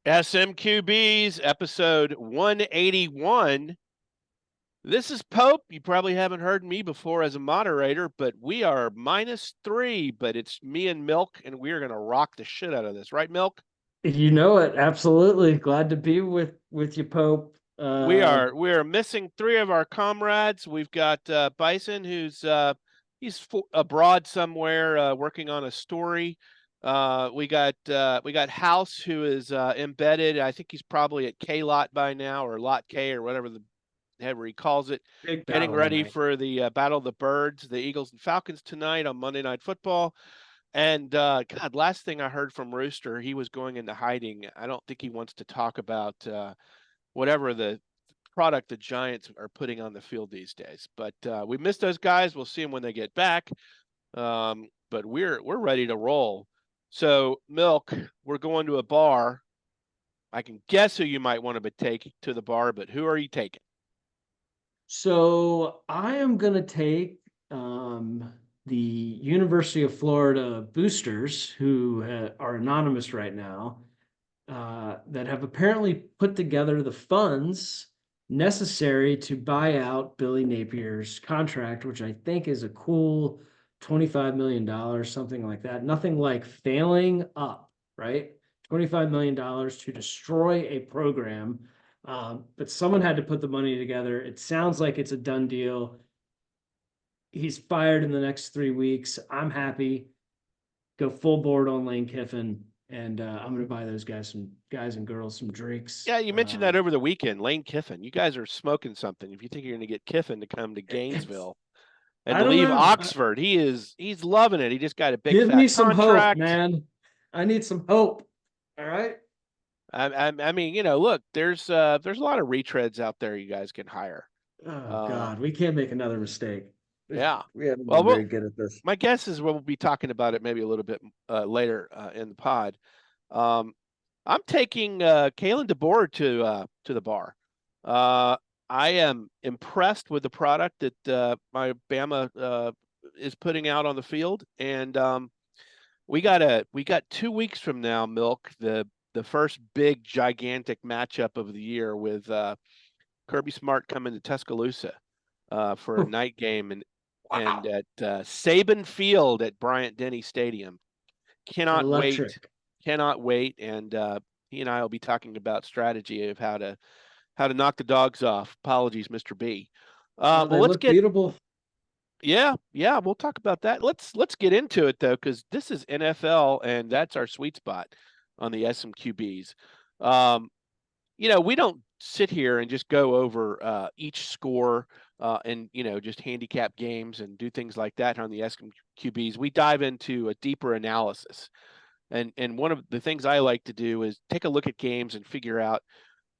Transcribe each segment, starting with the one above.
SMQB's episode 181. This is Pope. You probably haven't heard me before as a moderator, but we are -3, but it's me and Milk, and we are going to rock the shit out of this. Right, Milk? You know it, absolutely. Glad to be with you, Pope. We are missing three of our comrades. We've got Bison, who's abroad somewhere working on a story. We got House, who is embedded. I think he's probably at K Lot by now, or Lot K, or whatever he calls it, Big getting battle ready tonight. for the Battle of the Birds, the Eagles and Falcons tonight on Monday Night Football. And God, last thing I heard from Rooster, he was going into hiding. I don't think he wants to talk about whatever the product the Giants are putting on the field these days. But we miss those guys. We'll see them when they get back. But we're ready to roll. So, Milk, we're going to a bar. I can guess who you might want to take to the bar, but who are you taking? So I am going to take the University of Florida boosters, who are anonymous right now, that have apparently put together the funds necessary to buy out Billy Napier's contract, which I think is a cool $25 million, something like that. Nothing like failing up, right? $25 million to destroy a program. But someone had to put the money together. It sounds like it's a done deal. He's fired in the next 3 weeks. I'm happy. Go full board on Lane Kiffin, and I'm going to buy those guys and girls some drinks. Yeah, you mentioned that over the weekend, Lane Kiffin. You guys are smoking something. If you think you're going to get Kiffin to come to It's Gainesville and I to don't leave know. Oxford, he's loving it. He just got a big Give me fat some hope, contract. man. I need some hope. All right. I mean, look, there's a lot of retreads out there you guys can hire. Oh Uh, God, we can't make another mistake. yeah. We haven't Well, been very good at this. my guess is we'll be talking about it maybe a little bit later in the pod. Um, I'm taking Kalen DeBoer to the bar. Uh, I am impressed with the product that my Bama is putting out on the field, and we got 2 weeks from now, Milk, the first big gigantic matchup of the year with Kirby Smart coming to Tuscaloosa for a night game and Wow. at Saban Field at Bryant Denny Stadium. Cannot wait, Electric. cannot wait, and he and I will be talking about strategy of how to knock the dogs off. Apologies, Mr. B. But They let's look get beatable. yeah, we'll talk about that. Let's get into it though, because this is NFL and that's our sweet spot on the SMQBs. Um, we don't sit here and just go over each score and just handicap games and do things like that on the SMQBs. We dive into a deeper analysis. And one of the things I like to do is take a look at games and figure out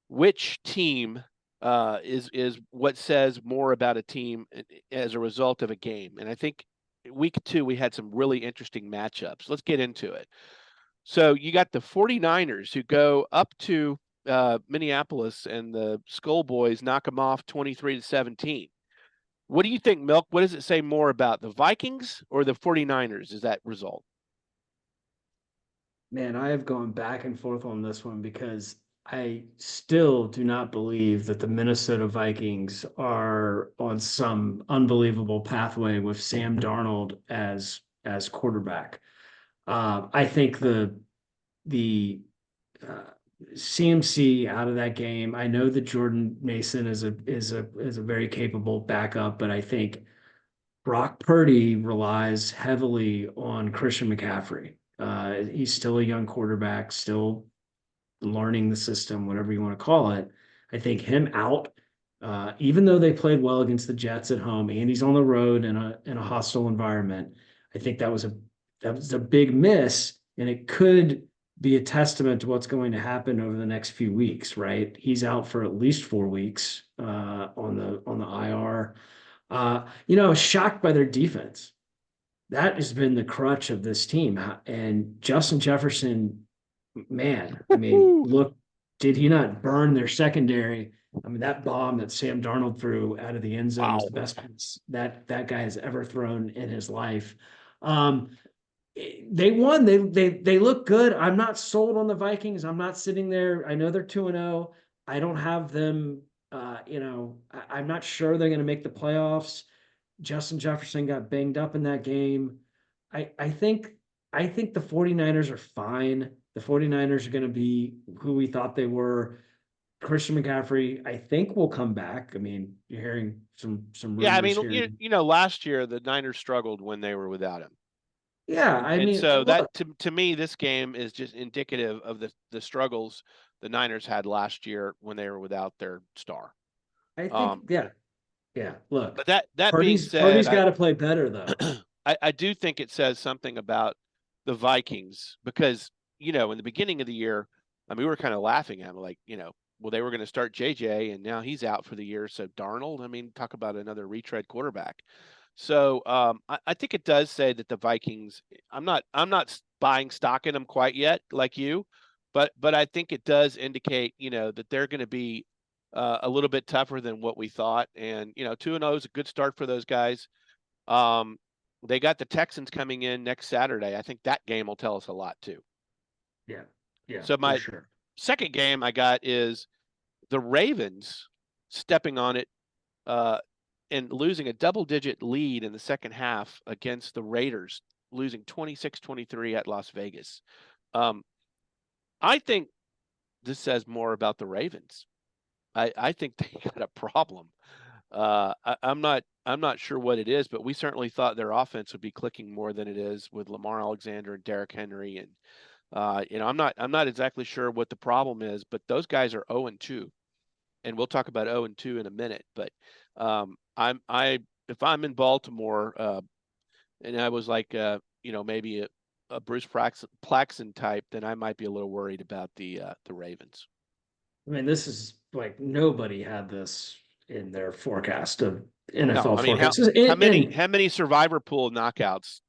which team is what says more about a team as a result of a game. And I think week 2 we had some really interesting matchups. Let's get into it. So you got the 49ers who go up to Minneapolis, and the Skull Boys knock them off 23-17. What do you think, Milk? What does it say more about the Vikings or the 49ers? Is that result? Man, I have gone back and forth on this one because I still do not believe that the Minnesota Vikings are on some unbelievable pathway with Sam Darnold as quarterback. I think the uh, CMC out of that game. I know that Jordan Mason is a very capable backup, but I think Brock Purdy relies heavily on Christian McCaffrey. He's still a young quarterback, still learning the system, whatever you want to call it. I think him out, even though they played well against the Jets at home, and he's on the road in a hostile environment. I think that was a big miss, and it could be a testament to what's going to happen over the next few weeks. Right, he's out for at least 4 weeks on the IR. I was shocked by their defense. That has been the crutch of this team. And Justin Jefferson, man, I mean, look, did he not burn their secondary? I mean, that bomb that Sam Darnold threw out of the end zone was Wow. the best pass that guy has ever thrown in his life. Um, They won. They look good. I'm not sold on the Vikings. I'm not sitting there. I know they're 2-0. I don't have them. I'm not sure they're going to make the playoffs. Justin Jefferson got banged up in that game. I think the 49ers are fine. The 49ers are going to be who we thought they were. Christian McCaffrey, I think, will come back. I mean, you're hearing some Yeah, I rumors mean, here. last year the Niners struggled when they were without him. Yeah, I And mean, so that look, to me, this game is just indicative of the struggles the Niners had last year when they were without their star. I think, Um, yeah, yeah. Look, but that being Purdy's said, got to play better though. I do think it says something about the Vikings because in the beginning of the year, I mean, we were kind of laughing at them, like well, they were going to start JJ, and now he's out for the year. So Darnold, I mean, talk about another retread quarterback. So I think it does say that the Vikings. I'm not buying stock in them quite yet, like you, but I think it does indicate that they're going to be a little bit tougher than what we thought. And 2-0 is a good start for those guys. Um, they got the Texans coming in next Saturday. I think that game will tell us a lot too. Yeah, yeah, So for my sure. second game I got is the Ravens stepping on it uh, and losing a double-digit lead in the second half against the Raiders, losing 26-23 at Las Vegas. Um, I think this says more about the Ravens. I think they got a problem. I'm not sure what it is, but we certainly thought their offense would be clicking more than it is with Lamar Alexander and Derrick Henry. And I'm not exactly sure what the problem is, but those guys are 0-2, and we'll talk about 0-2 in a minute. But if I'm in Baltimore, and I was like maybe a Bruce Plaxton type, then I might be a little worried about the Ravens. I mean, this is like nobody had this in their forecast of No, NFL I mean how forecasts. how many And how many Survivor Pool knockouts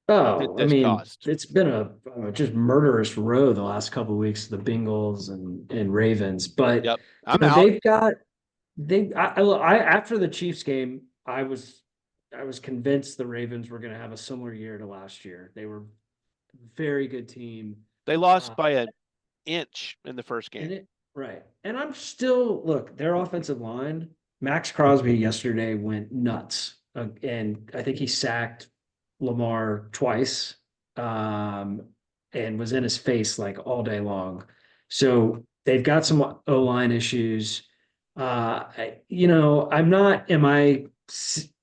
did oh, I this mean, cost? it's been a just murderous row the last couple of weeks, the Bengals and Ravens. But Yep, I'm out. they've got I after the Chiefs game, I was convinced the Ravens were going to have a similar year to last year. They were a very good team. They lost Uh, by an inch in the first and game. it right. And I'm still look, their offensive line, Max Crosby yesterday went nuts. And I think he sacked Lamar twice. Um, and was in his face like all day long. So they've got some O-line issues. I'm not, am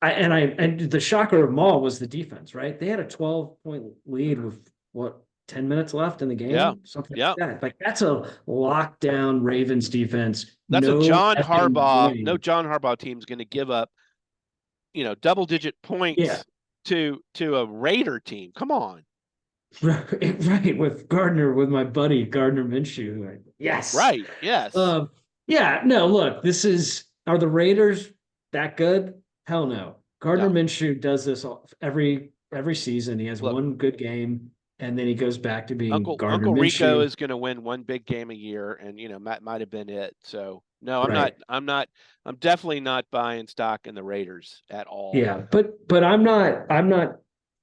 and the shocker of them all was the defense, right? They had a 12-point lead with what, 10 minutes left in the Yeah, game, something yeah. like that. Like that's a lockdown Ravens defense. That's a No John effing Harbaugh. No winning. John Harbaugh team's going to give up, double-digit Yeah, points to a Raider team. Come on. right. With Gardner, with my buddy Gardner Minshew. Like, yes. Right. Yes. Um, yeah, no, look, are the Raiders that good? Hell no. Gardner No. Minshew does this every season. He has Look, one good game, and then he goes back to being Gardner Uncle Rico Minshew. is going to win one big game a year, and might have been it. So no, I'm not. Right. I'm not. I'm definitely not buying stock in the Raiders at all. Yeah, but I'm not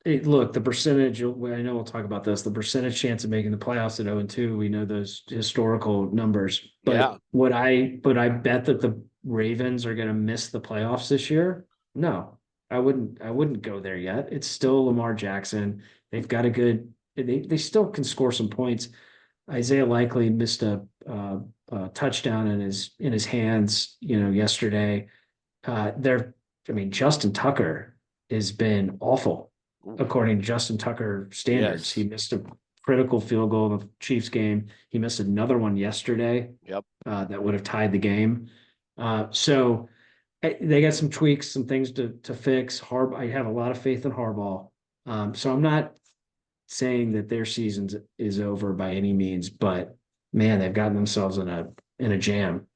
look, the percentage, I know we'll talk about this, the percentage chance of making the playoffs at 0-2, we know those historical numbers. Yeah. But would I bet that the Ravens are going to miss the playoffs this year? No. I wouldn't go there yet. It's still Lamar Jackson. They've got a good they still can score some points. Isaiah Likely missed a touchdown in his hands, yesterday. I mean, Justin Tucker has been awful Oof. according to Justin Tucker standards. He Yes. missed a critical field goal in the Chiefs game. He missed another one yesterday Yep. that would have tied the game. So they got some tweaks, some things to fix. I have a lot of faith in Harbaugh. So I'm not saying that their season is over by any means, but man, they've gotten themselves in a jam.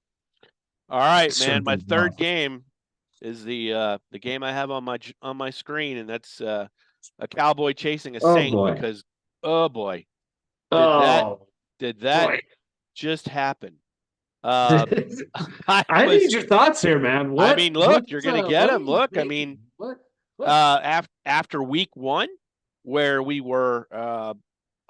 All right, man. My Something third rough. game is the game I have on my screen, and that's a cowboy chasing a Oh saint boy. because oh boy, did that Oh did that boy. just happen? Uh, I I need was. your thoughts here, man. I mean, look, you're gonna get What are him. you Look, I mean, thinking? What? after week one, where we were.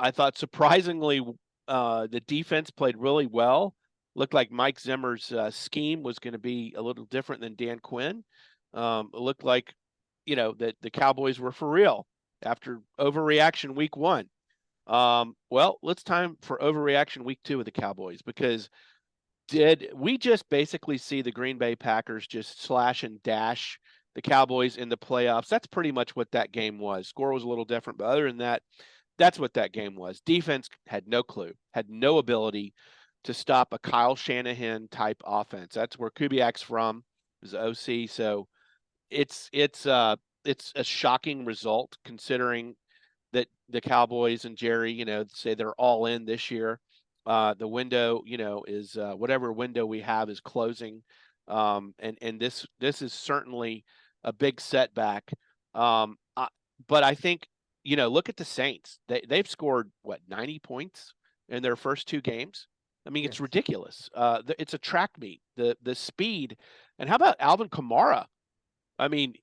I thought surprisingly, the defense played really well. Looked like Mike Zimmer's scheme was going to be a little different than Dan Quinn. It looked like, that the Cowboys were for real after overreaction week 1. Well, it's time for overreaction week 2 of the Cowboys, because did we just basically see the Green Bay Packers just slash and dash the Cowboys in the playoffs? That's pretty much what that game was. Score was a little different, but other than that, that's what that game was. Defense had no clue, had no ability to stop a Kyle Shanahan type offense. That's where Kubiak's from, is OC. So it's a shocking result, considering that the Cowboys and Jerry, say they're all in this year. The window, is whatever window we have is closing, and this is certainly a big setback. But I think, look at the Saints. They've scored what, 90 points in their first 2 games. I mean, it's Yes. ridiculous. It's a track meet. The speed, and how about Alvin Kamara? I mean,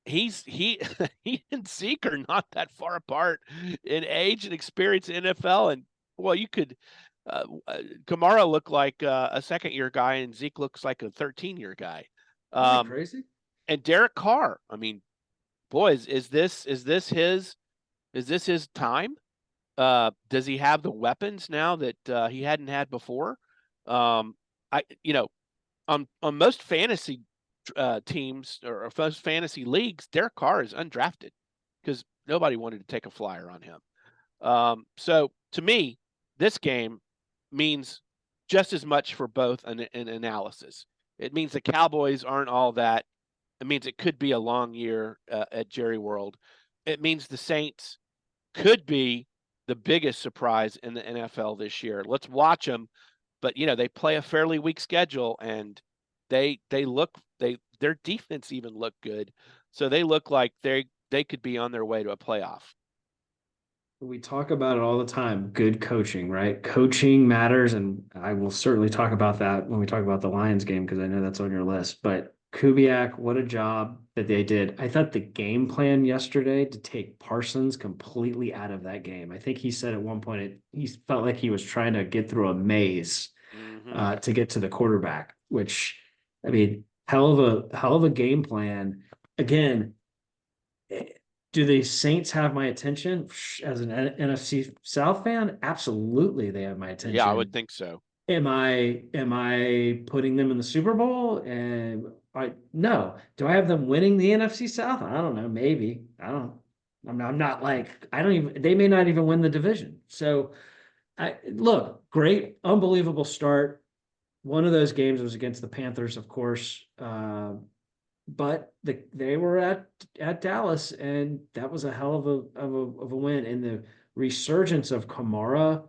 he he and Zeke are not that far apart in age and experience in NFL. And well, you could Kamara look like a second-year guy, and Zeke looks like a 13-year guy. Isn't that Um, crazy? and Derek Carr, I mean, boys, is this his time? Does he have the weapons now that he hadn't had before? I on most fantasy teams or most fantasy leagues, Derek Carr is undrafted because nobody wanted to take a flyer on him. So to me, this game means just as much for both an analysis. It means the Cowboys aren't all that. It means it could be a long year at Jerry World. It means the Saints could be the biggest surprise in the NFL this year. Let's watch them. But they play a fairly weak schedule, and their defense even looked good. So they look like they could be on their way to a playoff. We talk about it all the time. Good coaching, right? Coaching matters, and I will certainly talk about that when we talk about the Lions game because I know that's on your list. But Kubiak, what a job that they did. I thought the game plan yesterday to take Parsons completely out of that game. I think he said at one point he felt like he was trying to get through a maze Mm-hmm. to get to the quarterback, which I mean, hell of a game plan. Again, do the Saints have my attention as an NFC South fan? Absolutely, they have my Yeah, I would attention. think so. Am I putting them in the Super Bowl? And I no. Do I have them winning the NFC South? I don't know. Maybe. I don't. I'm not like I don't even. They may not even win the division. So I look great, unbelievable start. One of those games was against the Panthers, of course. But they were at Dallas, and that was a hell of a win. And the resurgence of Kamara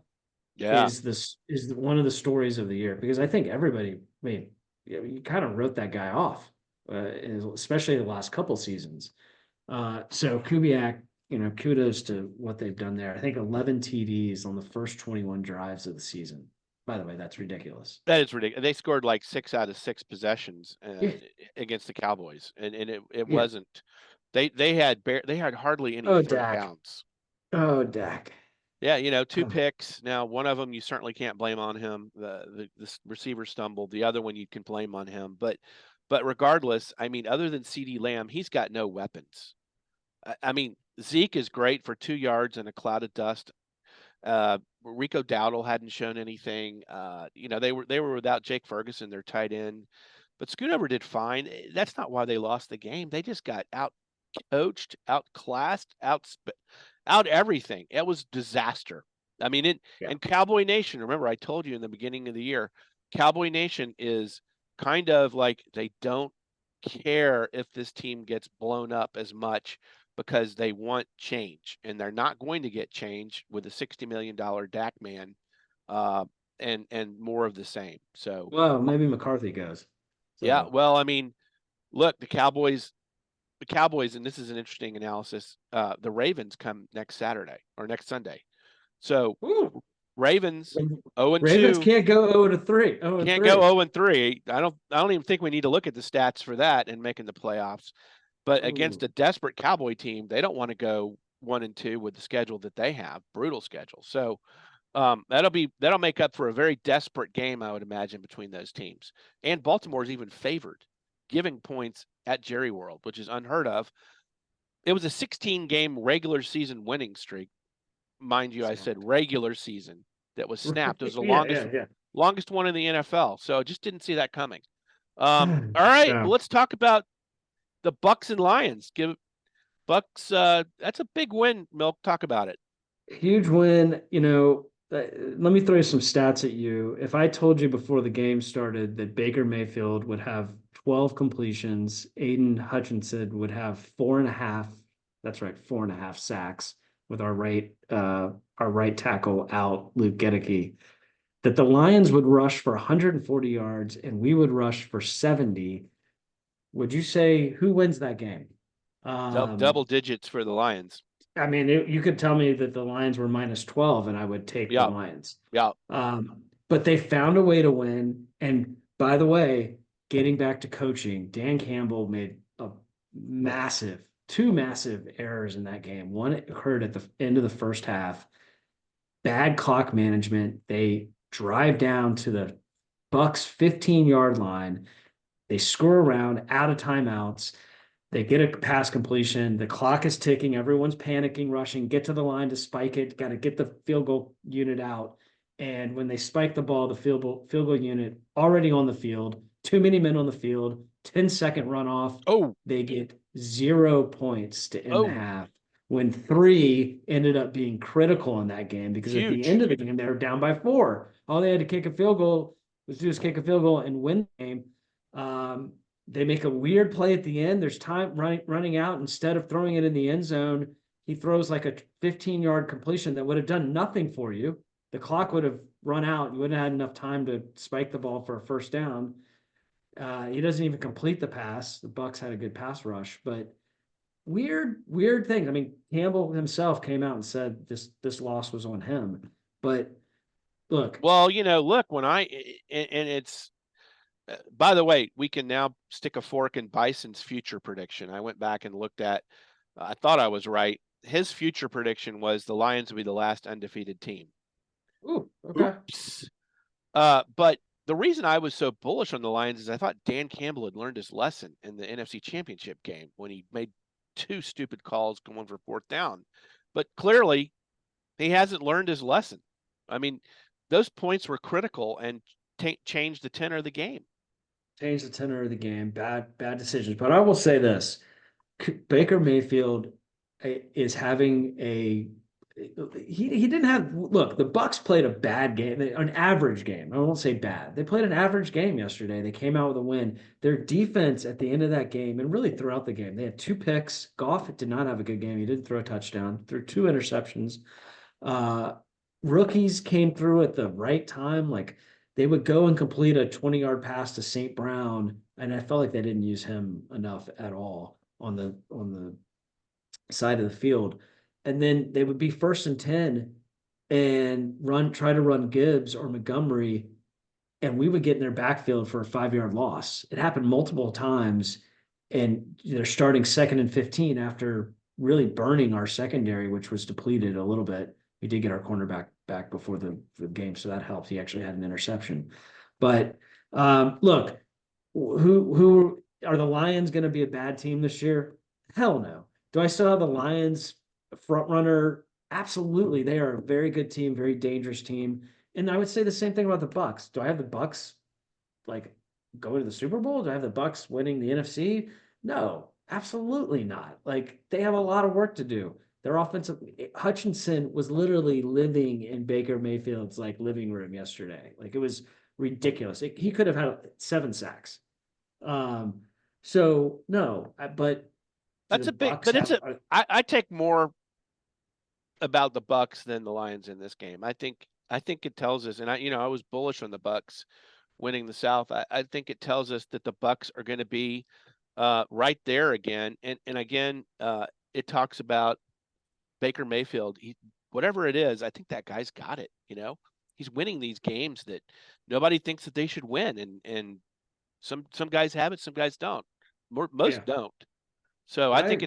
Yeah, is one of the stories of the year because I think everybody, I mean, you kind of wrote that guy off, especially the last couple seasons. So Kubiak, kudos to what they've done there. I think 11 TDs on the first 21 drives of the season. By the way, that's ridiculous. that is ridiculous. They scored like 6 out of 6 possessions Yeah, against the Cowboys, and it yeah. wasn't. They had hardly any Oh, third Dak. downs. Oh, Dak. Yeah, 2 picks. Now, one of them you certainly can't blame on him. The receiver stumbled. The other one you can blame on him. But regardless, I mean, other than CeeDee Lamb, he's got no weapons. I mean, Zeke is great for 2 yards in a cloud of dust. Rico Dowdle hadn't shown anything. They were without Jake Ferguson, their tight end. But Schoonover did fine. That's not why they lost the game. They just got out coached, outclassed, out everything. It was disaster. I mean, Yeah. and Cowboy Nation, remember I told you in the beginning of the year, Cowboy Nation is kind of like they don't care if this team gets blown up as much because they want change, and they're not going to get change with a $60 million Dak man, uh, and more of the same. So, Well, maybe McCarthy goes. yeah, So, well, I mean, look, the Cowboys, and this is an interesting analysis. The Ravens come next Saturday or next Sunday. So ooh, Ravens 0 and Ravens 2 can't go 0 to 3. 0 and can't go 3. 0 and 3. I don't even think we need to look at the stats for that and making the playoffs. But against Ooh. a desperate Cowboy team, they don't want to go 1-2 with the schedule that they have, brutal schedule. So that'll make up for a very desperate game, I would imagine, between those teams. And Baltimore's even favored, giving points at Jerry World, which is unheard of. It was a 16-game regular season winning streak. Mind you, I said regular season that was snapped. It was the longest one in the NFL. So I just didn't see that coming. All right, well, let's talk about the Bucs and Lions. Give Bucs. That's a big win. Milk, talk about it. Huge win. Let me throw some stats at you. If I told you before the game started that Baker Mayfield would have 12 completions, Aiden Hutchinson would have 4.5. That's right, 4.5 sacks with our right tackle out, Luke Gedeke. That the Lions would rush for 140 yards and we would rush for 70. Would you say who wins that game? Double digits for the Lions. I mean, you could tell me that the Lions were -12 and I would take the Lions. Yeah. But they found a way to win. And by the way, getting back to coaching, Dan Campbell made two massive errors in that game. One occurred at the end of the first half. Bad clock management. They drive down to the Bucs 15-yard line. They score around out of timeouts. They get a pass completion. The clock is ticking. Everyone's panicking, rushing, get to the line to spike it. Got to get the field goal unit out. And when they spike the ball, the field goal unit already on the field, too many men on the field, 10-second runoff. Oh, they get 0 points to end the half. When 3 ended up being critical in that game because at the end of the game, they were down by 4. All they had to kick a field goal was just kick a field goal and win the game. They make a weird play at the end. There's time running out. Instead of throwing it in the end zone, he throws like a 15-yard completion that would have done nothing for you. The clock would have run out. You wouldn't have had enough time to spike the ball for a first down. He doesn't even complete the pass. The Bucs had a good pass rush, but weird things. I mean, Campbell himself came out and said this loss was on him. But look. Well, when it's by the way, we can now stick a fork in Bison's future prediction. I went back and looked at, I thought I was right. His future prediction was the Lions would be the last undefeated team. Ooh, okay. Oops. But the reason I was so bullish on the Lions is I thought Dan Campbell had learned his lesson in the NFC Championship game when he made 2 stupid calls going for 4th down. But clearly, he hasn't learned his lesson. I mean, those points were critical and changed the tenor of the game. Changed the tenor of the game. Bad decisions. But I will say this: Baker Mayfield is having he didn't have. Look, the Bucs played a bad game, an average game. I won't say bad. They played an average game yesterday. They came out with a win. Their defense at the end of that game and really throughout the game, they had 2 picks. Goff did not have a good game. He didn't throw a touchdown. Threw 2 interceptions. Rookies came through at the right time. Like they would go and complete a 20-yard pass to St. Brown, and I felt like they didn't use him enough at all on the side of the field. And then they would be 1st and 10 and try to run Gibbs or Montgomery, and we would get in their backfield for a 5-yard loss. It happened multiple times, and they're starting 2nd and 15 after really burning our secondary, which was depleted a little bit. We did get our cornerback back before the game, so that helped. He actually had an interception. But look, who are the Lions going to be a bad team this year? Hell no. Do I still have the Lions front runner? Absolutely. They are a very good team, very dangerous team. And I would say the same thing about the Bucs. Do I have the Bucs like going to the Super Bowl? Do I have the Bucs winning the NFC? No, absolutely not. Like they have a lot of work to do. Their offensive Hutchinson was literally living in Baker Mayfield's like living room yesterday. Like it was ridiculous. He could have had 7 sacks. So no, but that's a big. But I take more about the Bucs than the Lions in this game. I think it tells us, and I was bullish on the Bucs winning the South. I think it tells us that the Bucs are going to be right there again, and again, it talks about Baker Mayfield. Whatever it is, I think that guy's got it. He's winning these games that nobody thinks that they should win, and some guys have it, some guys don't. Most don't. So I think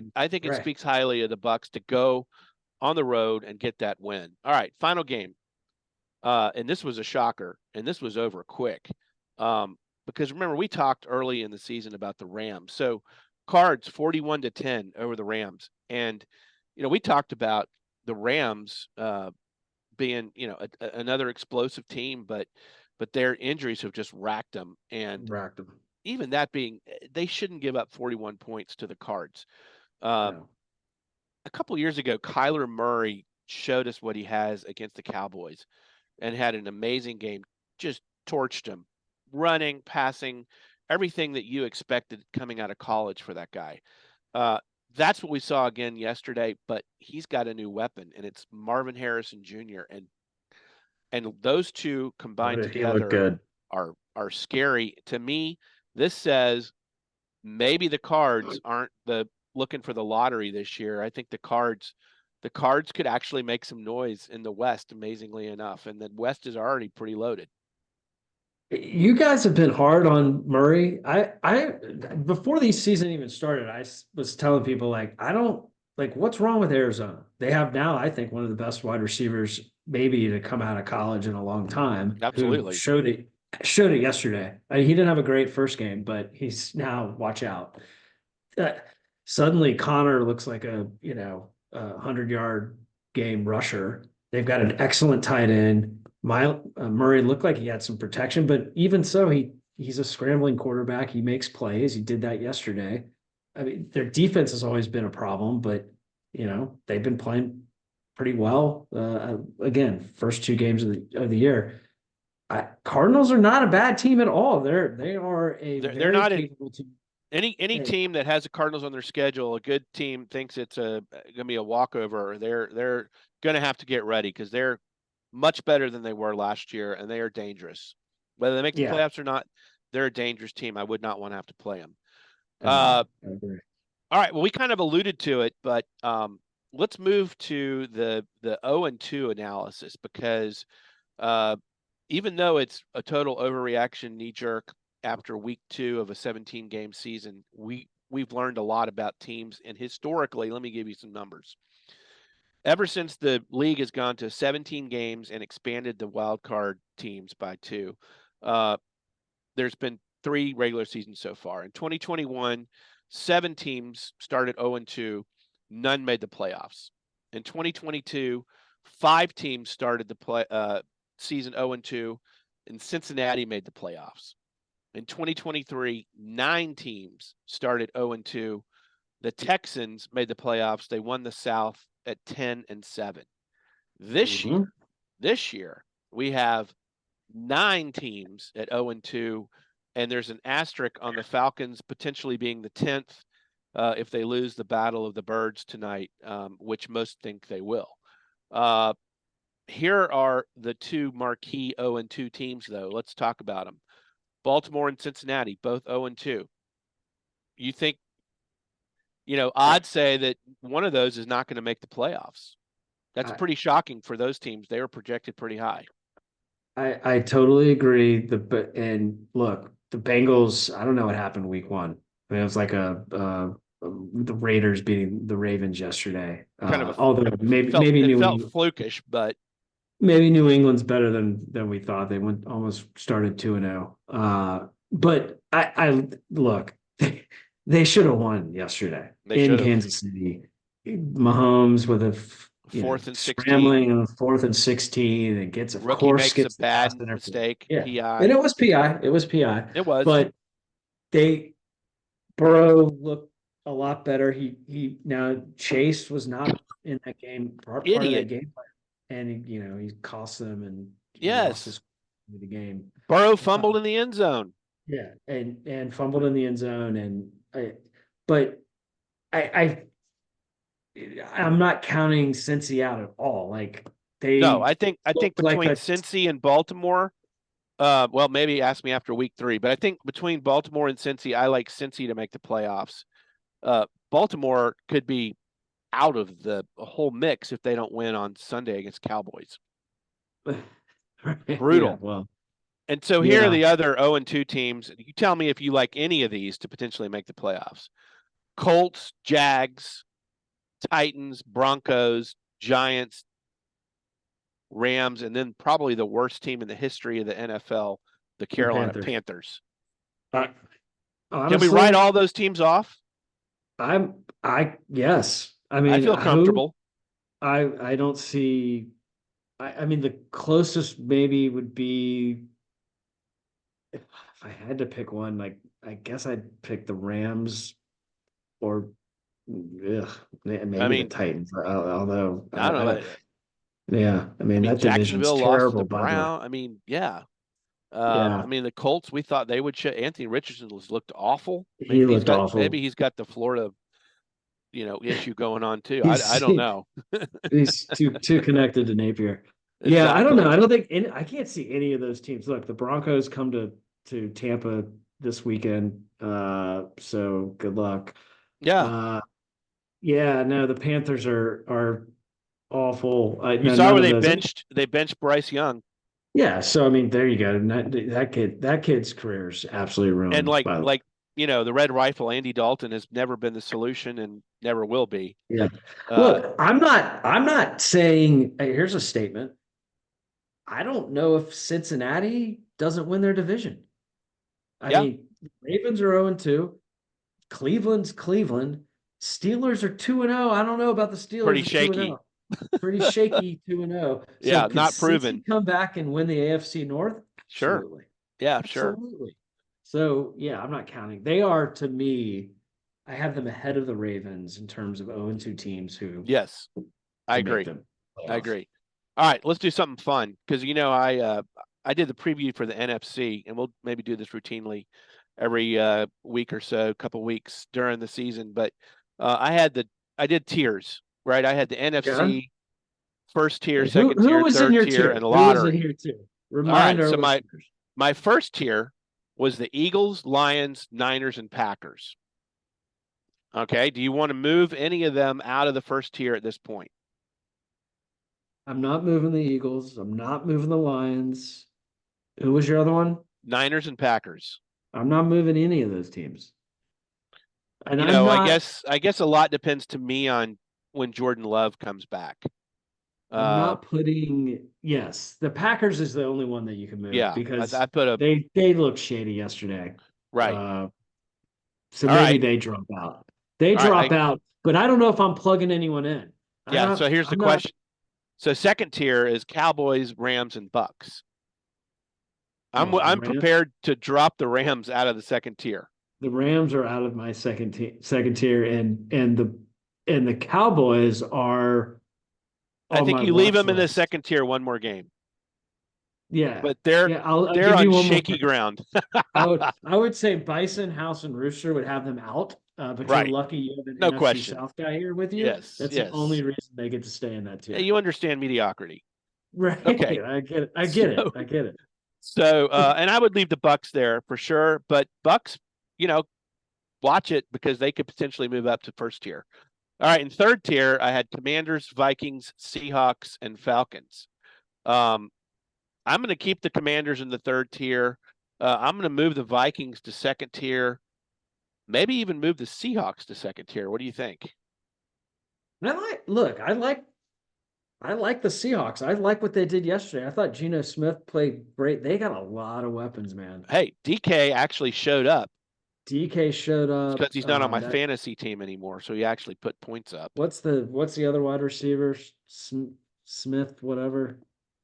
it speaks highly of the Bucs to go on the road and get that win. All right, final game. And this was a shocker, and this was over quick. Because remember, we talked early in the season about the Rams. So Cards 41-10 over the Rams. And, we talked about the Rams being, another explosive team, but their injuries have just racked them. And Racked them. even that being, they shouldn't give up 41 points to the Cards. No. A couple years ago, Kyler Murray showed us what he has against the Cowboys and had an amazing game, just torched him, running, passing, everything that you expected coming out of college for that guy. That's what we saw again yesterday, but he's got a new weapon, and it's Marvin Harrison Jr. And those two Oh, combined did he look together good? are scary. To me, this says maybe the Cards aren't looking for the lottery this year. I think the Cards could actually make some noise in the West, amazingly enough, and the West is already pretty loaded. You guys have been hard on Murray. I before the season even started, was telling people like, I don't like what's wrong with Arizona. They have now, I think, one of the best wide receivers maybe to come out of college in a long time, who Absolutely. showed it yesterday. He didn't have a great first game, but he's now watch out. Uh, Suddenly Connor looks like a 100-yard game rusher. They've got an excellent tight end. Murray looked like he had some protection, but even so, he's a scrambling quarterback. He makes plays. He did that yesterday. I mean, their defense has always been a problem, but they've been playing pretty well. Again, first two games of the year. Cardinals are not a bad team at all. They are a They're very not in capable team. any team that has the Cardinals on their schedule. A good team thinks it's going to be a walkover. They're going to have to get ready because they're much better than they were last year, and they are dangerous. Whether they make the Yeah, playoffs or not, they're a dangerous team. I would not want to have to play them. I agree. All right. Well, we kind of alluded to it, but let's move to the 0-2 analysis because even though it's a total overreaction, knee jerk after week 2 of a 17-game season, we've learned a lot about teams. And historically, let me give you some numbers. Ever since the league has gone to 17 games and expanded the wild card teams by 2, there's been 3 regular seasons so far. In 2021, 7 teams started 0-2, none made the playoffs. In 2022, 5 teams started the season 0-2, and Cincinnati made the playoffs. In 2023, 9 teams started 0-2. The Texans made the playoffs. They won the South at 10-7. This year, we have 9 teams at 0-2, and there's an asterisk on the Falcons potentially being the 10th if they lose the Battle of the Birds tonight, which most think they will. Here are the 2 marquee 0-2 teams, though. Let's talk about them. Baltimore and Cincinnati, both 0-2. You think, odds say that one of those is not going to make the playoffs. That's pretty shocking for those teams. They were projected pretty high. I totally agree. And look, the Bengals. I don't know what happened week 1. I mean, it was like the Raiders beating the Ravens yesterday. Although maybe it New felt England, flukish, but maybe New England's better than we thought. They almost started 2-0. But I look, they should have won yesterday in Kansas City. Mahomes with a 4th and 16, scrambling on 4th and 16, and gets rookie makes a the pass bad interference. mistake. Yeah, PI. and it was PI. It was PI. It was. But Burrow looked a lot better. He now Chase was not in that game, part of that game plan, and he cost them and lost the game. Burrow fumbled in the end zone. Yeah, and fumbled in the end zone, but I'm not counting Cincy out at all. Like I think between Cincy and Baltimore, well, maybe ask me after week 3, but I think between Baltimore and Cincy, I like Cincy to make the playoffs. Baltimore could be out of the whole mix if they don't win on Sunday against Cowboys. Brutal. Yeah, well, and so here are the other 0-2 teams. You tell me if you like any of these to potentially make the playoffs. Colts, Jags, Titans, Broncos, Giants, Rams, and then probably the worst team in the history of the NFL, the The Carolina Panthers. Panthers. Uh, Can we write honestly, all those teams off? yes. I I mean, feel who comfortable. I don't see. I mean, the closest maybe would be if I had to pick one. Like, I guess I'd pick the Rams or I maybe the mean, Titans. Although I don't know. yeah, I I mean mean, that division's Jacksonville lost to the terrible. By the way, Brown. I mean, yeah. I yeah, mean, the Colts. We thought they would show. Anthony Richardson looked awful. he looked Maybe awful. he's got the Florida, issue going on too. I He's don't know. he's too connected to Napier. Yeah, I don't know. Exactly. I don't think I can't see any of those teams. Look, the Broncos come to Tampa this weekend. So good luck. Yeah. Uh, yeah, no, the Panthers are awful. You No, saw none where of those. they benched Bryce Young, Yeah, so I mean, there you go. That kid's career is absolutely and ruined. By the way, the Red Rifle Andy Dalton has never been the solution and never will be. yeah. Uh, Look, I'm not saying. Here's a statement. I don't know if Cincinnati doesn't win their division. I yeah, mean, Ravens are 0-2. Cleveland's Cleveland. Steelers are 2-0. I don't know about the pretty Steelers at shaky. 2-0. Pretty shaky 2-0. So Yeah, could not Cincy proven. come back and win the AFC North? Sure. Absolutely. Yeah, sure. Absolutely. So yeah, I'm not counting. They are to me, I have them ahead of the Ravens in terms of 0-2 teams who Yes, I can make agree. them I playoffs. agree. All right, let's do something fun because I did the preview for the NFC, and we'll maybe do this routinely every week or so, couple weeks during the season. But I did tiers, right? I had the Yeah. NFC first tier, Hey, who second who tier, was in third your tier, tier? and Who was in lottery. here too? All Remind right, our so my listeners. my first tier was the Eagles, Lions, Niners, and Packers. Okay, do you want to move any of them out of the first tier at this point? I'm not moving the Eagles. I'm not moving the Lions. Who was your other one? Niners and Packers. I'm not moving any of those teams. And You I'm know, I not guess I guess a lot depends to me on when Jordan Love comes back. I'm Uh, not putting yes, the Packers is the only one that you can move yeah, because I put a they looked shady yesterday. right. Uh so All maybe right, they drop out. They all right. drop out, but I don't know if I'm plugging anyone in. Yeah. So here's the I'm not question. So second tier is Cowboys, Rams, and Bucks. oh I'm prepared to drop the Rams out of the second tier. The Rams are out of my second tier and the Cowboys are I on think my you leave watch them in the list. second tier one more game, Yeah. but they're Yeah, I'll they're give on you one more. shaky ground. I would say Bison, House, and Rooster would have them out. But you're Right. lucky you have an No NFC question. South guy here with you. Yes. That's the only Yes. reason they get to stay in that Yeah, tier. you understand mediocrity. Right. Okay. I get it. I get it. So I get it. and I would leave the Bucks there for sure, but Bucks, you know, watch it because they could potentially move up to first tier. All right, in third tier, I had Commanders, Vikings, Seahawks, and Falcons. Um, I'm going to keep the Commanders in the third tier. I'm going to move the Vikings to second tier. Maybe even move the Seahawks to second tier. What do you think? I like the Seahawks. I like what they did yesterday. I thought Geno Smith played great. They got a lot of weapons, man. Hey, DK actually showed up. DK showed It's up. because he's not on my That fantasy team anymore, so he actually put points up. what's the other wide receiver? Smith, whatever.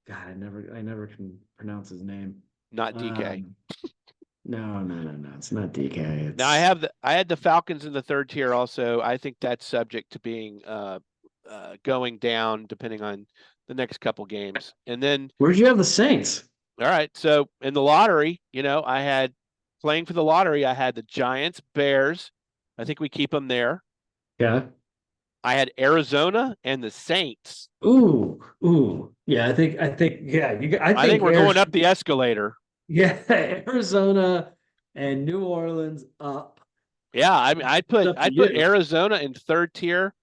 God, I never can pronounce his name. Not DK. No. It's not DK. Now I had the Falcons in the third tier also. I think that's subject to being going down depending on the next couple games. And then Where'd you have the Saints? all right, so in the lottery, I had playing for the lottery, I had the Giants, Bears. I think we keep them there. Yeah. I had Arizona and the Saints. Ooh. Yeah, I think yeah, I think we're going up the escalator. yeah, Arizona and New Orleans up. Yeah, I mean It's up to I'd put you. Arizona in third tier,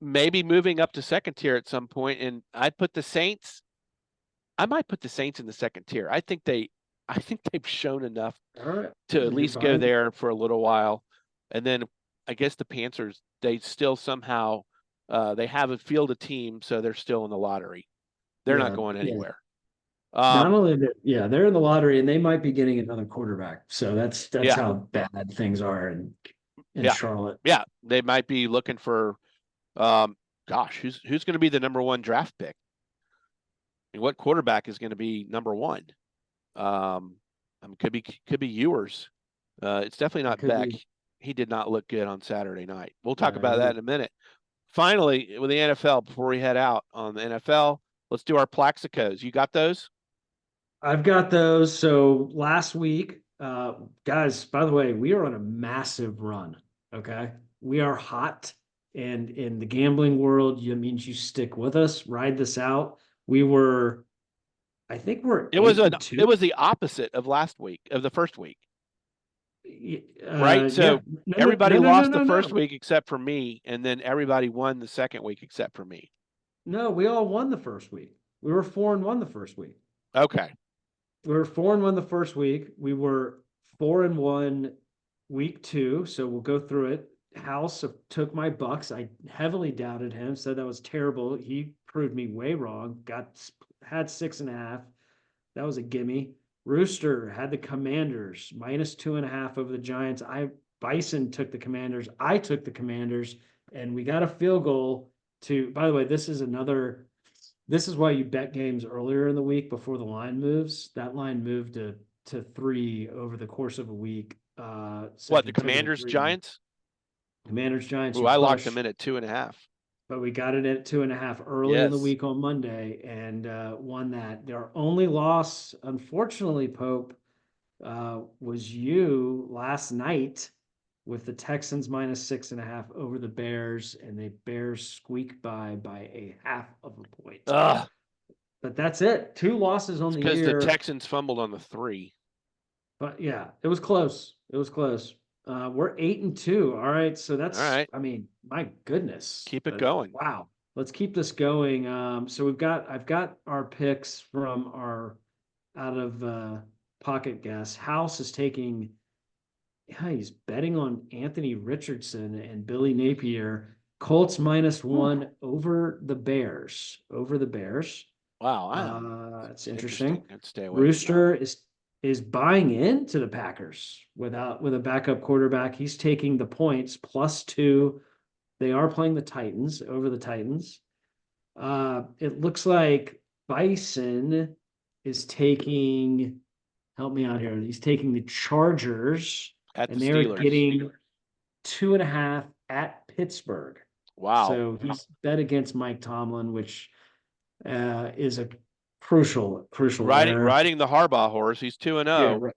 maybe moving up to second tier at some point, and I'd put the Saints. I might put the Saints in the second tier. I think they've shown enough All right. to at You're least go fine. there for a little while, and then I guess the Panthers they still somehow They have a field of teams, so they're still in the lottery. They're not Yeah, going yeah. anywhere. Not only that, yeah, they're in the lottery and they might be getting another quarterback. So that's Yeah, how bad things are in yeah, Charlotte. yeah. They might be looking for, gosh, who's going to be the number one draft pick? And what quarterback is going to be number one? I mean, could be Ewers. It's definitely It not could Beck. be He did not look good on Saturday night. We'll talk no, about that in a minute. Finally, with the NFL, before we head out on the NFL, let's do our Plaxicos. You got those? I've got those. So last week, guys, by the way, we are on a massive run. Okay. We are hot. And in the gambling world, it means you stick with us, ride this out. We were, I think we're It was eight an and two. it was the opposite of last week, of the first week, right? Yeah. So No, no, everybody no, no, no, lost the no, first no. week except for me, and then everybody won the second week except for me. No, we all won the first week. We were 4-1 the first week. Okay. We were 4-1 the first week. We were 4-1 week two. So we'll go through it. House took my Bucs. I heavily doubted him, said that was terrible. He proved me way wrong. Had 6.5. That was a gimme. Rooster had the Commanders -2.5 over the Giants. Bison took the Commanders. I took the Commanders, and we got a field goal to. By the way, this is why you bet games earlier in the week before the line moves. That line moved to 3 over the course of a week. So What, if the you took it at Commanders 3, Giants? Commanders Giants, Ooh, you I locked them push. in at 2.5. But we got it at 2.5 early in the Yes. week on Monday and won that. Our only loss, unfortunately, Pope, was you last night with the Texans -6.5 over the Bears, and the Bears squeaked by a half of a point. Ugh. But that's it. 2 losses on It's the because the year. Texans fumbled on the 3. But yeah, it was close. It was close. We're 8-2. All right, so All that's, right. I mean, my goodness. Keep it going. Wow. Let's keep this going. So I've got our picks from our out of pocket guess. House is taking, yeah, he's betting on Anthony Richardson and Billy Napier. Colts Whew. -1 over the Bears. Over the Bears. Wow. It's It's interesting. interesting. I'd stay away from that one. Rooster is buying into the Packers with a backup quarterback. He's taking the points +2. They are playing the Titans over the Titans. It looks like Bison is taking, help me out here. He's taking the Chargers, At the and they're Steelers. getting 2.5 at Pittsburgh. Wow. So he's bet against Mike Tomlin, which is a crucial error. Riding the Harbaugh horse. He's 2 and Yeah, 0. right.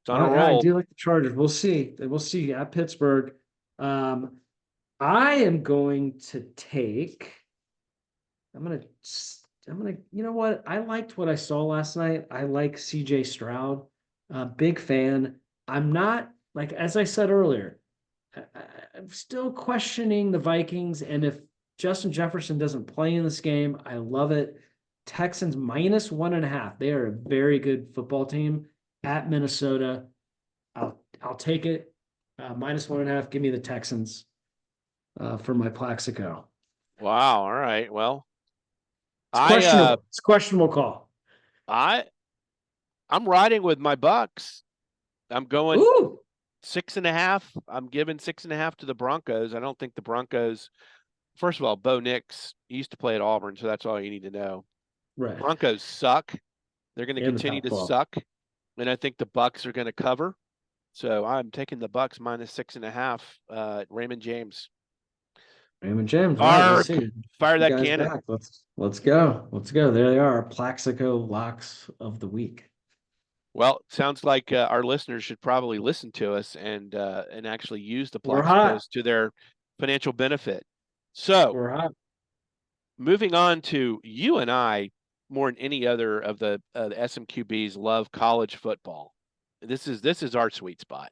It's on a I roll. do like the Chargers. We'll see. We'll see at Pittsburgh. Um, I am going to take. I'm gonna. You know what? I liked what I saw last night. I like C.J. Stroud. Big fan. I'm not like as I said earlier. I'm still questioning the Vikings, and if Justin Jefferson doesn't play in this game, I love it. Texans -1.5. They are a very good football team at Minnesota. I'll take it. -1.5. Give me the Texans for my Plaxico. Wow. All right. Well, It's I questionable. It's a questionable call. I I'm riding with my Bucks. I'm going Ooh, 6.5. I'm giving 6.5 to the Broncos. I don't think the Broncos. First of all, Bo Nix he used to play at Auburn, so that's all you need to know. right. Broncos suck. They're going to And the continue Pac to ball. suck, and I think the Bucks are going to cover. So I'm taking the Bucks -6.5. Raymond James. Raymond James. All right, we'll Arg! see. Fire You that guys cannon. back. Let's go. Let's go. There they are. Plaxico locks of the week. Well, sounds like our listeners should probably listen to us and actually use the We're hot. Plaxicos to their financial benefit. So, We're hot. moving on to you and I, more than any other of the SMQBs, love college football. This is our sweet spot.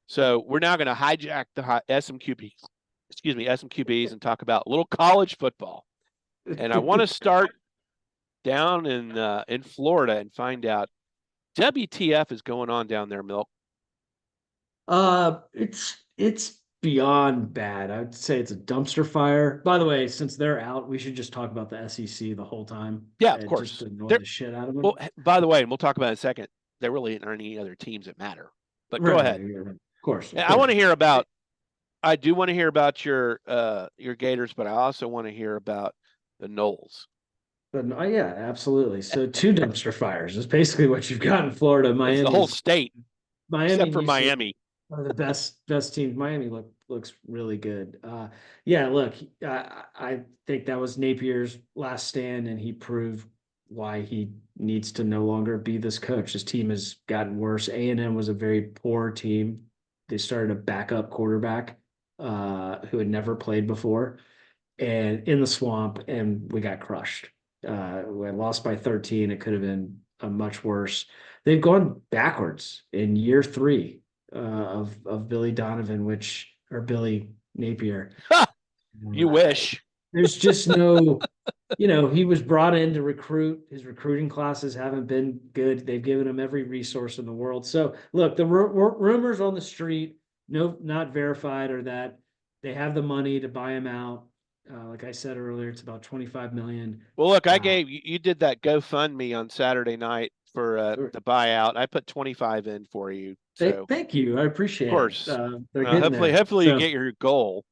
So we're now going to hijack the SMQBs, and talk about a little college football. And I want to start down in Florida and find out WTF is going on down there, Milk. It's beyond bad. I would say it's a dumpster fire. By the way, since they're out, we should just talk about the SEC the whole time Yeah, of and just course. annoy There. the shit out of Well, them. by the way, and we'll talk about it in a second. There really aren't any other teams that matter. But go Right, right, ahead. right, right. Of course, of And I want course. to hear about. I do want to hear about your Gators, but I also want to hear about the Knowles. But yeah, absolutely. So two dumpster fires is basically what you've got in Florida. It's the whole Miami's state, Miami except for used to Miami. one of the best teams. Miami looks really good. Yeah, look, I think that was Napier's last stand, and he proved why he needs to no longer be this coach. His team has gotten worse. A&M was a very poor team. They started a backup quarterback who had never played before, and in the swamp, and we got crushed. We lost by 13. It could have been a much worse. They've gone backwards in year three of Billy Donovan, which or Billy Napier. You I, wish. there's just no, he was brought in to recruit. His recruiting classes haven't been good. They've given him every resource in the world. So look, the rumors on the street, no, not verified, are that they have the money to buy him out. Like I said earlier, it's about 25 million. Well, look, I Uh, gave you did that GoFundMe on Saturday night for the buyout. I put 25 in for you. So, of thank you. I appreciate it. course, They're getting hopefully, there. hopefully you get your goal.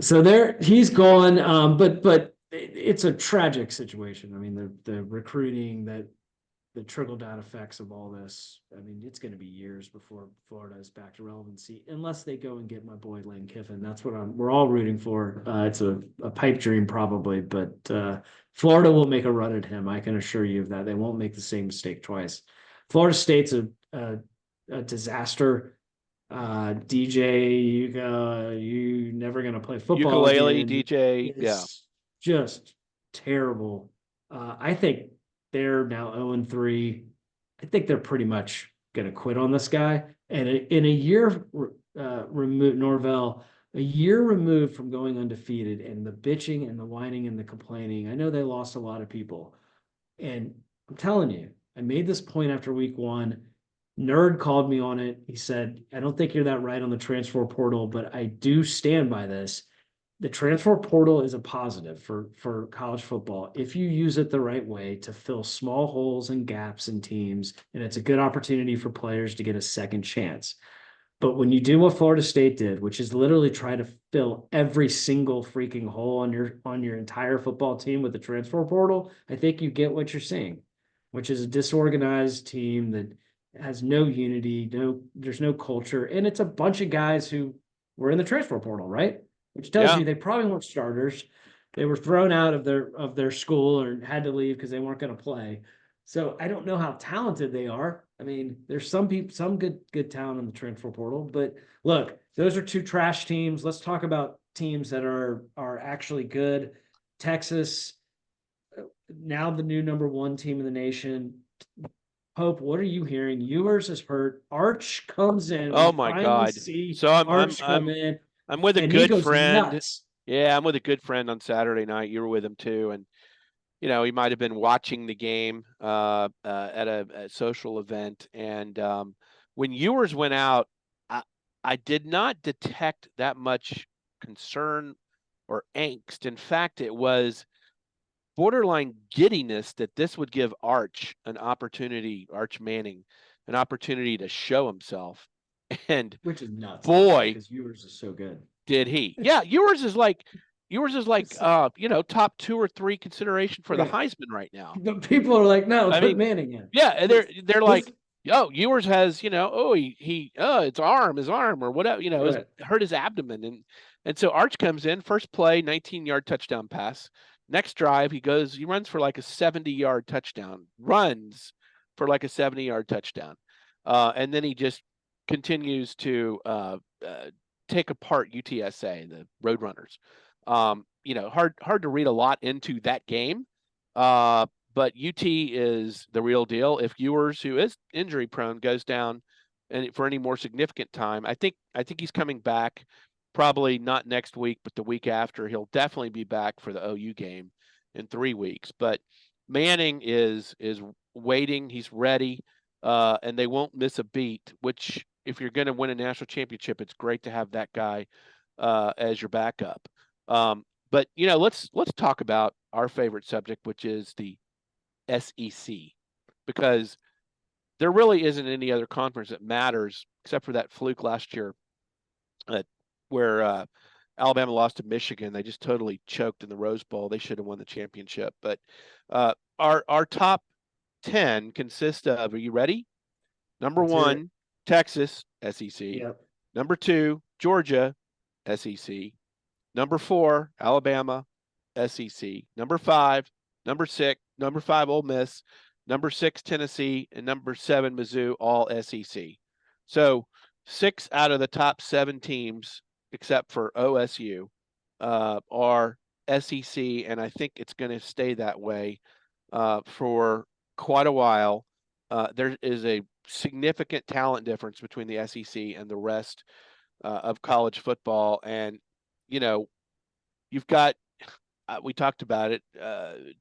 So there he's gone. But it's a tragic situation. I mean, the recruiting, that the trickle down effects of all this. I mean, it's going to be years before Florida is back to relevancy, unless they go and get my boy Lane Kiffin. That's what we're all rooting for. It's a pipe dream probably, but Florida will make a run at him. I can assure you of that. They won't make the same mistake twice. Florida State's a disaster. DJ, you never gonna play football Ukulele, again. DJ, yeah. It's just terrible. I think they're now 0-3. I think they're pretty much gonna quit on this guy. And in a year removed, Norvell, a year removed from going undefeated, and the bitching and the whining and the complaining. I know they lost a lot of people, and I'm telling you, I made this point after week one. Nerd called me on it. He said, I don't think you're that right on the transfer portal, but I do stand by this. The transfer portal is a positive for college football if you use it the right way to fill small holes and gaps in teams, and it's a good opportunity for players to get a second chance. But when you do what Florida State did, which is literally try to fill every single freaking hole on your entire football team with the transfer portal, I think you get what you're seeing, which is a disorganized team that has no unity, there's no culture, and it's a bunch of guys who were in the transfer portal, right? Which tells Yeah. you they probably weren't starters. They were thrown out of their school or had to leave because they weren't going to play. So I don't know how talented they are. I mean, there's some people, some good talent in the transfer portal, but look, those are two trash teams. Let's talk about teams that are actually good. Texas, now the new number one team in the nation. Hope, what are you hearing? Ewers is hurt. Arch comes in. We Oh my finally God. see So Arch come in, I'm with a and he good goes friend. nuts. Yeah, I'm with a good friend on Saturday night. You were with him too, and he might have been watching the game at a social event. And when Ewers went out, I, I did not detect that much concern or angst. In fact, it was borderline giddiness that this would give Arch Manning, an opportunity to show himself. And Which is nuts, by the way, boy, because Ewers is so good. did he. Yeah, yours is like top 2 or 3 consideration for the Right. Heisman right now. But people are like, no, I put mean, Manning in. yeah, and This, they're this, like, oh, yours has, it's his arm or whatever, right. hurt his abdomen. And so Arch comes in, first play, 19-yard touchdown pass. Next drive, he runs for like a 70-yard touchdown, runs for like a 70-yard touchdown. And then he just continues to take apart UTSA, the Roadrunners. Hard to read a lot into that game. But UT is the real deal. If Ewers, who is injury prone, goes down and for any more significant time, I think he's coming back. Probably not next week, but the week after. He'll definitely be back for the OU game in 3 weeks. But Manning is waiting. He's ready, and they won't miss a beat. Which if you're going to win a national championship, it's great to have that guy as your backup. But let's talk about our favorite subject, which is the SEC, because there really isn't any other conference that matters except for that fluke last year where Alabama lost to Michigan. They just totally choked in the Rose Bowl. They should have won the championship. But our top 10 consist of, are you ready? Number Let's hear it. 1, Texas, SEC. Yep. Number 2, Georgia, SEC. Number 4, Alabama, SEC. Number 5, number 5, Ole Miss. Number 6, Tennessee, and number 7, Mizzou, all SEC. So 6 out of the top 7 teams, except for OSU, are SEC, and I think it's going to stay that way for quite a while. There is a significant talent difference between the SEC and the rest of college football, and you've got. We talked about it.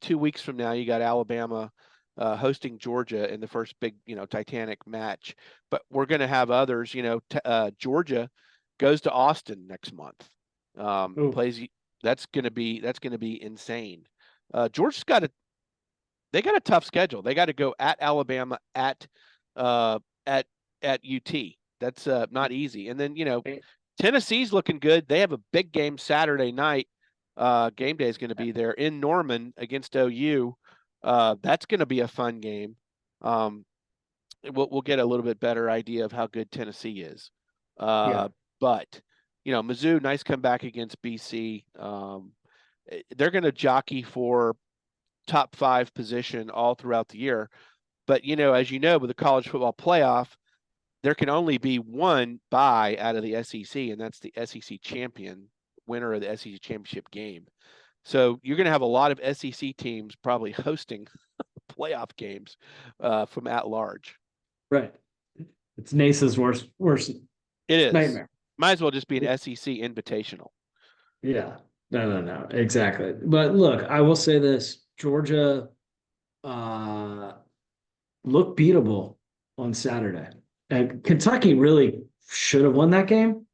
2 weeks from now, you got Alabama hosting Georgia in the first big, Titanic match. But we're going to have others. Georgia goes to Austin next month. Plays. That's going to be insane. Georgia's they got a tough schedule. They got to go at Alabama, at UT. That's not easy. And then Tennessee's looking good. They have a big game Saturday night. Game day is going to be there in Norman against OU. That's going to be a fun game. We'll get a little bit better idea of how good Tennessee is. But Mizzou, nice comeback against BC. They're going to jockey for top 5 position all throughout the year. But as you know, with the college football playoff, there can only be one bye out of the SEC, and that's the SEC champion, winner of the SEC championship game. So you're going to have a lot of SEC teams probably hosting playoff games from at large. Right. It's NASA's worst it is nightmare. Might as well just be an SEC invitational. Yeah. No. Exactly. But look, I will say this: Georgia looked beatable on Saturday, and Kentucky really should have won that game.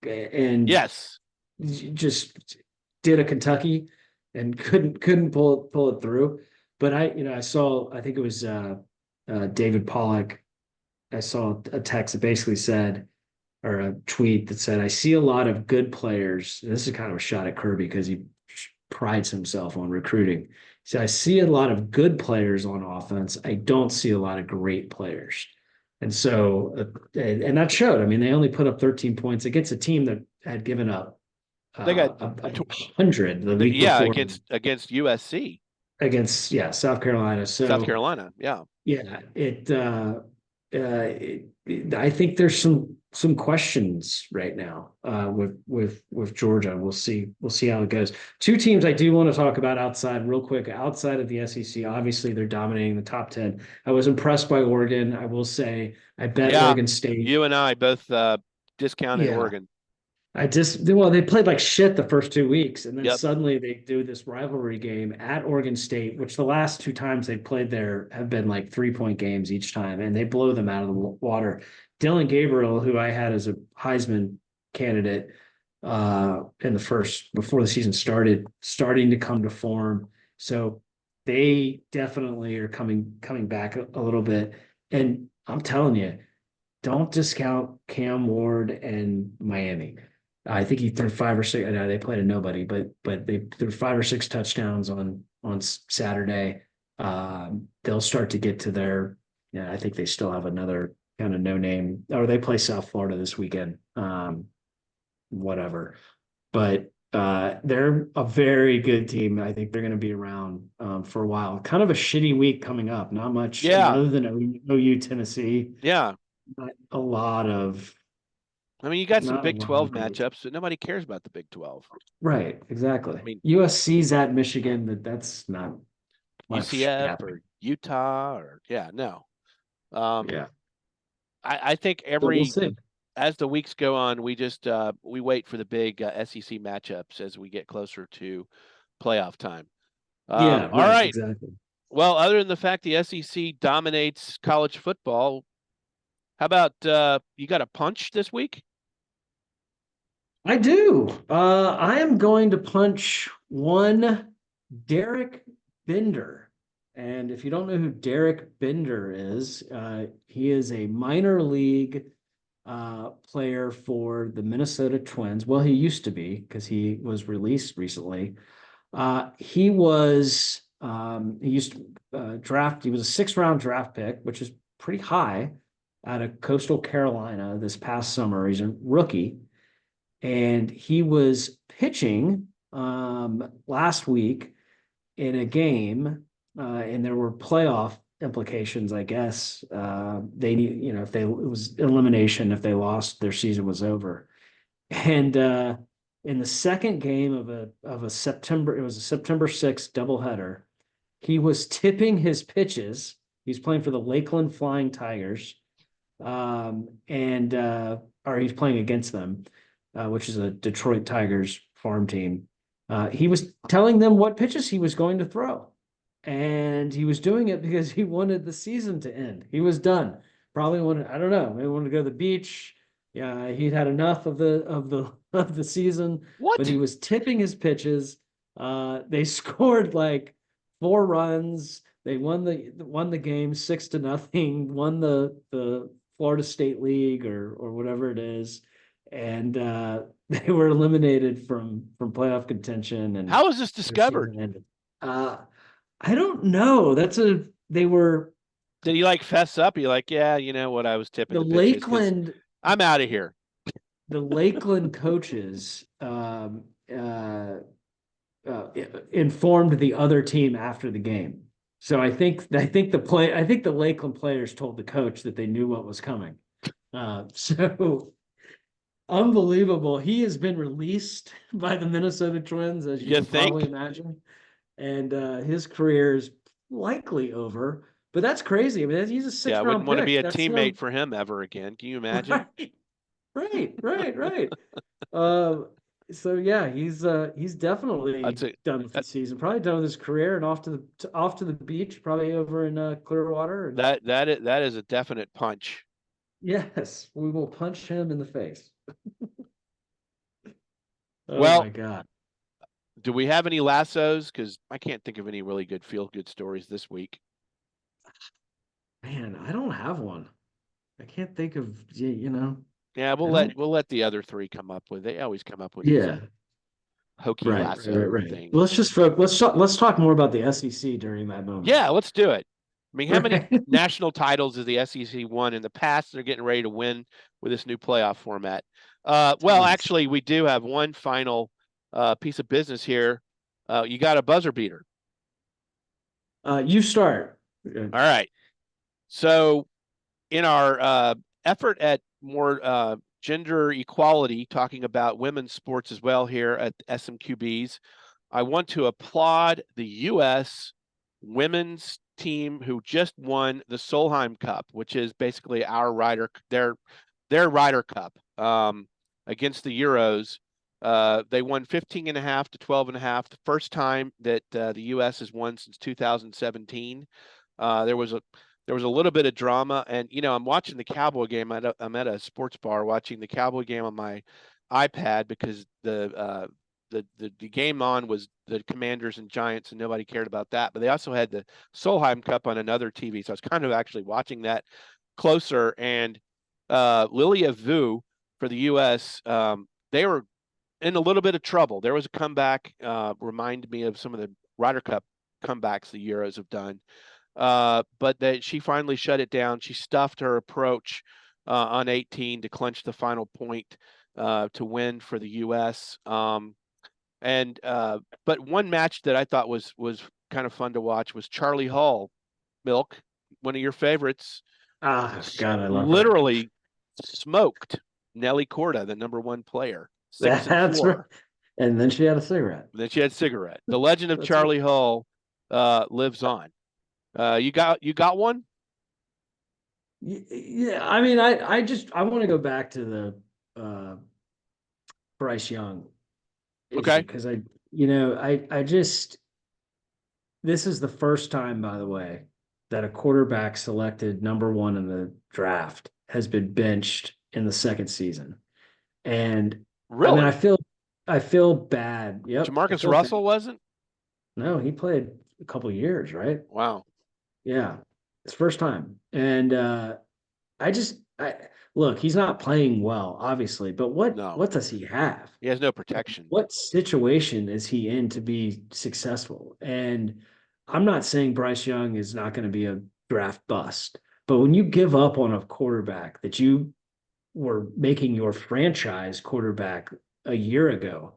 And yes, just did a Kentucky and couldn't pull it through. But I saw, I think it was David Pollock. I saw a text that basically said, or a tweet that said, I see a lot of good players. This is kind of a shot at Kirby because he prides himself on recruiting. So I see a lot of good players on offense. I don't see a lot of great players. And so, and that showed. I mean, they only put up 13 points against a team that had given up they got 100 the week before against USC, against South Carolina. So South Carolina, I think there's some questions right now with Georgia. We'll see how it goes. 2 teams I do want to talk about outside of the SEC. Obviously, they're dominating the top 10. I was impressed by Oregon. I will say I bet Oregon State. You and I both discounted Oregon. They played like shit the first 2 weeks, and then suddenly they do this rivalry game at Oregon State, which the last 2 times they played there have been like 3-point games each time, and they blow them out of the water. Dylan Gabriel, who I had as a Heisman candidate in the first, before the season started, starting to come to form. So they definitely are coming back a little bit. And I'm telling you, don't discount Cam Ward and Miami. I think he threw 5 or 6. I know they played a nobody, but they threw 5 or 6 touchdowns on Saturday. They'll start to get to their. I think they still have another kind of no name, or they play South Florida this weekend. Whatever, but they're a very good team. I think they're going to be around for a while. Kind of a shitty week coming up. Not much other than OU Tennessee. Yeah, not a lot of. I mean, you got some Big 12 matchups, but nobody cares about the Big 12. Right, exactly. I mean, USC's at Michigan. That's not UCF or Utah or no. I think as the weeks go on, we just we wait for the big SEC matchups as we get closer to playoff time. All right. Exactly. Well, other than the fact the SEC dominates college football, How about you got a punch this week? I do. I am going to punch one Derek Bender. And if you don't know who Derek Bender is, he is a minor league player for the Minnesota Twins. Well, he used to be because he was released recently. He was he used to draft. He was a six-round draft pick, which is pretty high out of Coastal Carolina this past summer. He's a rookie, and he was pitching last week in a game, and there were playoff implications, I guess. They need, if they it was elimination, if they lost, their season was over. And in the second game of a September, it was a September 6th doubleheader. He was tipping his pitches. He's playing for the Lakeland Flying Tigers, and or he's playing against them, which is a Detroit Tigers farm team. He was telling them what pitches he was going to throw, and he was doing it because he wanted the season to end. He was done. Probably wanted, I don't know, maybe wanted to go to the beach. Yeah, he'd had enough of the season, but What? he was tipping his pitches. They scored like 4 runs. They won the game 6-0. Won the Florida State League or whatever it is, and they were eliminated from playoff contention, and How was this their discovered? season ended. I don't know. They were Did he like fess up? He like, yeah, you know what? I was tipping the the pitches because Lakeland I'm out of here. the Lakeland coaches informed the other team after the game. So I think the Lakeland players told the coach that they knew what was coming. So unbelievable. He has been released by the Minnesota Twins, as you You can probably think? imagine, and his career is likely over. But that's crazy. I mean, he's a Yeah, six I wouldn't round want to be pick. a That's teammate for him ever again. Can you imagine? right, right. Uh, so yeah, he's definitely That's a done with the that season. Probably done with his career and off to the beach, probably over in Clearwater. And that is a definite punch. yes, we will punch him in the face. Oh Well, my God, do we have any lassos? Because I can't think of any really good feel good stories this week. man, I don't have one. I can't think of Yeah, I don't. we'll let the other three come up with. They always come up with these Yeah, hokey right. lasso things. Let's talk more about the SEC during that moment. Yeah, let's do it. I mean, how many Right. national titles has the SEC won in the past? They're getting ready to win with this new playoff format. Well, Tons. actually, we do have one final piece of business here. You got a buzzer beater. You start. All right. So, in our effort at more gender equality, talking about women's sports as well here at SMQBs, I want to applaud the U.S. women's team who just won the Solheim Cup, which is basically their Ryder Cup against the Euros. They won 15 and a half to 12 and a half, the first time that the U.S. has won since 2017. There was a little bit of drama, and I'm watching the Cowboy game. I'm at a sports bar watching the Cowboy game on my iPad because the game on was the Commanders and Giants, and nobody cared about that. But they also had the Solheim Cup on another TV, so I was kind of actually watching that closer. And Lilia Vu for the U.S., they were in a little bit of trouble. There was a comeback, reminded me of some of the Ryder Cup comebacks the Euros have done. But she finally shut it down. She stuffed her approach on 18 to clinch the final point to win for the U.S. But one match that I thought was kind of fun to watch was Charlie Hall, Milk, one of your favorites, God, I love her. literally smoked Nelly Corda, the number one player, 6 and That's right. 4. And then she had a cigarette. And then she had cigarette. The legend of That's right. Charlie Hall lives on. You got one? Yeah, I mean, I want to go back to the Bryce Young issue Okay. because I just this is the first time, by the way, that a quarterback selected number one in the draft has been benched in the second season. And I mean, Really? I feel bad. Yep, I Jamarcus feel bad. Russell wasn't? No, he played a couple years, right? Wow. Yeah, it's first time. And I look, he's not playing well, obviously, but No. what does he have? He has no protection. What situation is he in to be successful? And I'm not saying Bryce Young is not going to be a draft bust, but when you give up on a quarterback that you were making your franchise quarterback a year ago,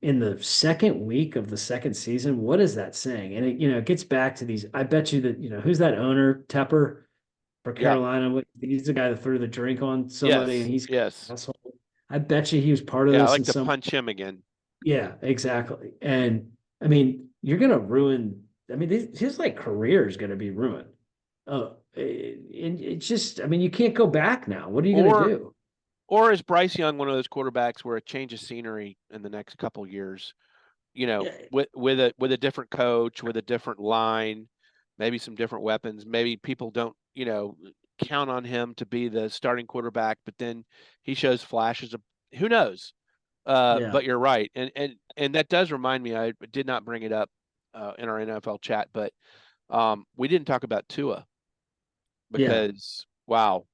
in the second week of the second season, what is that saying? And it gets back to these. I bet you that who's that owner, Tepper for Yeah. Carolina. He's the guy that threw the drink on somebody, and Yes. he's Yes. asshole. I bet you he was part of Yeah. I this like in to some. punch him again. Yeah, exactly. And I mean, you're gonna ruin. I mean, his like career is gonna be ruined. And it's just. I mean, you can't go back now. What are you gonna Or do? or is Bryce Young one of those quarterbacks where a change of scenery in the next couple years, Yeah, with a different coach, with a different line, maybe some different weapons, maybe people don't, count on him to be the starting quarterback, but then he shows flashes of who knows. yeah, But you're right. And that does remind me, I did not bring it up in our NFL chat, but we didn't talk about Tua yeah, because wow,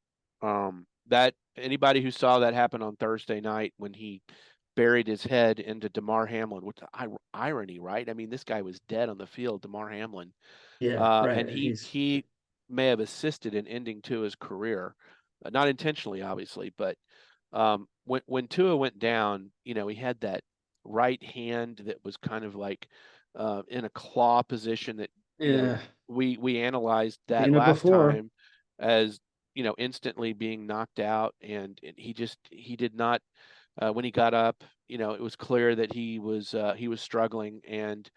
that anybody who saw that happen on Thursday night when he buried his head into Damar Hamlin, which irony, right? I mean, this guy was dead on the field, Damar Hamlin, yeah. and Right. he may have assisted in ending Tua's career, not intentionally, obviously, but when Tua went down, he had that right hand that was kind of like in a claw position that Yeah, we analyzed that seen it last before. time as instantly being knocked out, and he did not when he got up, it was clear that he was struggling, and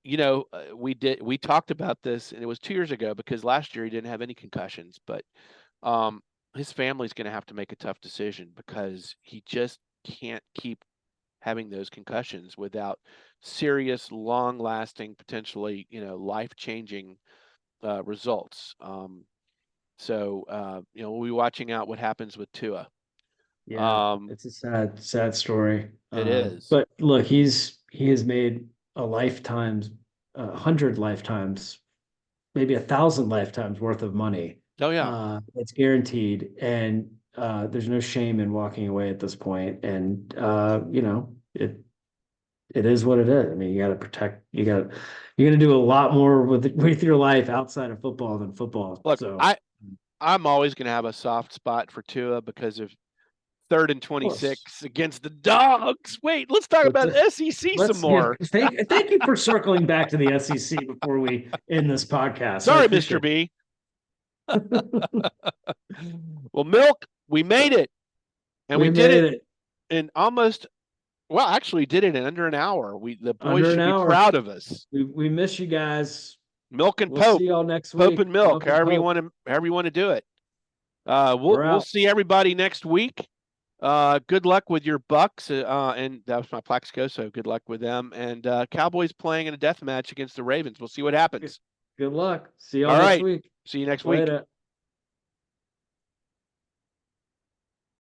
we talked about this, and it was 2 years ago because last year he didn't have any concussions, but um, his family's going to have to make a tough decision because he just can't keep having those concussions without serious, long-lasting, potentially, life-changing results. We'll be watching out what happens with Tua. Yeah, Um, it's a sad story. it is. But look, he has made a lifetime's, 100 lifetimes, maybe 1,000 lifetimes worth of money. Oh yeah. It's guaranteed, and there's no shame in walking away at this point. And it is what it is. I mean, you got to protect. You're going to do a lot more with your life outside of football than football. Look, So, I'm always going to have a soft spot for Tua because of third and of course. 26 against the Dogs. Wait, let's talk But about SEC some let's yeah. more. Thank you for circling back to the SEC before we end this podcast. I Sorry, Mr. appreciate B. it. Well, Milk, we made it. And we We did made it it in actually did it in under an hour. The boys under an should be hour. proud of us. We miss you guys. Milk and We'll see Pope, y'all next Pope week. and Milk, Milk and however you Pope. want to do it. We'll We're we'll out. see everybody next week. Good luck with your Bucs, and that was my Plaxico, so good luck with them. And Cowboys playing in a death match against the Ravens. We'll see what happens. Good luck. See y'all All next right. week. See you next week. Later.